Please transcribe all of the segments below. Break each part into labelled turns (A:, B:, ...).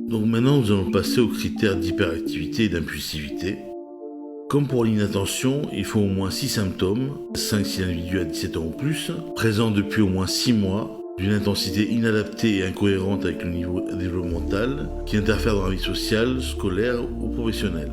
A: Donc maintenant, nous allons passer aux critères d'hyperactivité et d'impulsivité. Comme pour l'inattention, il faut au moins 6 symptômes, 5 si l'individu a 17 ans ou plus, présents depuis au moins 6 mois, d'une intensité inadaptée et incohérente avec le niveau développemental, qui interfère dans la vie sociale, scolaire ou professionnelle.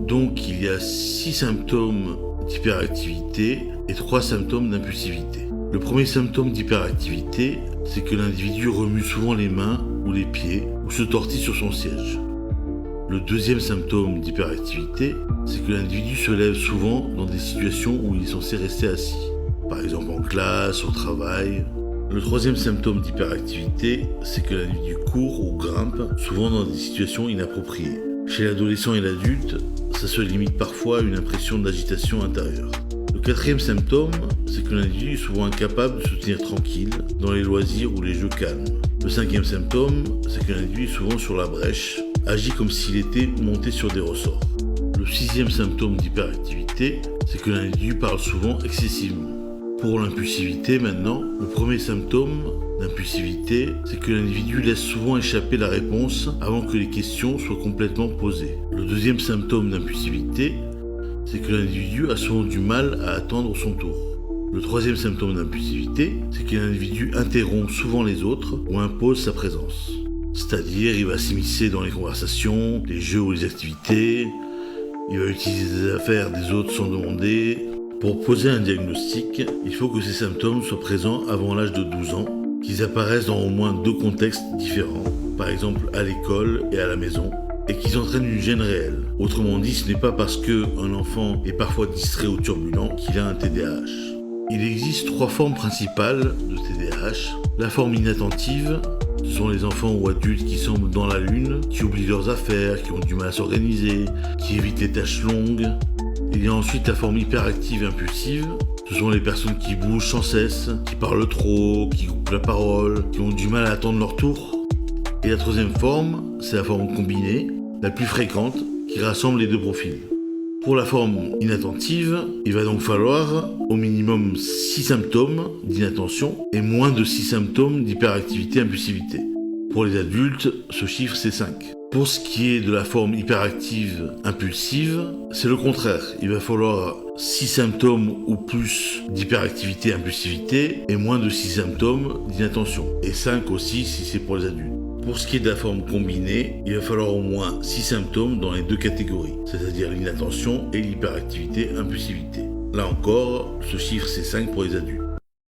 A: Donc il y a 6 symptômes d'hyperactivité et 3 symptômes d'impulsivité. Le premier symptôme d'hyperactivité, c'est que l'individu remue souvent les mains ou les pieds ou se tortille sur son siège. Le deuxième symptôme d'hyperactivité, c'est que l'individu se lève souvent dans des situations où il est censé rester assis, par exemple en classe, au travail. Le troisième symptôme d'hyperactivité, c'est que l'individu court ou grimpe, souvent dans des situations inappropriées. Chez l'adolescent et l'adulte, ça se limite parfois à une impression d'agitation intérieure. Le quatrième symptôme, c'est que l'individu est souvent incapable de se tenir tranquille dans les loisirs ou les jeux calmes. Le cinquième symptôme, c'est que l'individu est souvent sur la brèche, agit comme s'il était monté sur des ressorts. Le sixième symptôme d'hyperactivité, c'est que l'individu parle souvent excessivement. Pour l'impulsivité maintenant, le premier symptôme d'impulsivité, c'est que l'individu laisse souvent échapper la réponse avant que les questions soient complètement posées. Le deuxième symptôme d'impulsivité, c'est que l'individu a souvent du mal à attendre son tour. Le troisième symptôme d'impulsivité, c'est que l'individu interrompt souvent les autres ou impose sa présence. C'est-à-dire, il va s'immiscer dans les conversations, les jeux ou les activités, il va utiliser des affaires des autres sans demander. Pour poser un diagnostic, il faut que ces symptômes soient présents avant l'âge de 12 ans, qu'ils apparaissent dans au moins 2 contextes différents, par exemple à l'école et à la maison, et qu'ils entraînent une gêne réelle. Autrement dit, ce n'est pas parce qu'un enfant est parfois distrait ou turbulent qu'il a un TDAH. Il existe 3 formes principales de TDAH. La forme inattentive, ce sont les enfants ou adultes qui semblent dans la lune, qui oublient leurs affaires, qui ont du mal à s'organiser, qui évitent les tâches longues. Il y a ensuite la forme hyperactive et impulsive. Ce sont les personnes qui bougent sans cesse, qui parlent trop, qui coupent la parole, qui ont du mal à attendre leur tour. Et la troisième forme, c'est la forme combinée, la plus fréquente, qui rassemble les 2 profils. Pour la forme inattentive, il va donc falloir au minimum 6 symptômes d'inattention et moins de 6 symptômes d'hyperactivité et impulsivité. Pour les adultes, ce chiffre c'est 5. Pour ce qui est de la forme hyperactive impulsive, c'est le contraire. Il va falloir 6 symptômes ou plus d'hyperactivité et impulsivité et moins de 6 symptômes d'inattention. Et 5 aussi si c'est pour les adultes. Pour ce qui est de la forme combinée, il va falloir au moins 6 symptômes dans les 2 catégories, c'est-à-dire l'inattention et l'hyperactivité impulsivité. Là encore, ce chiffre c'est 5 pour les adultes.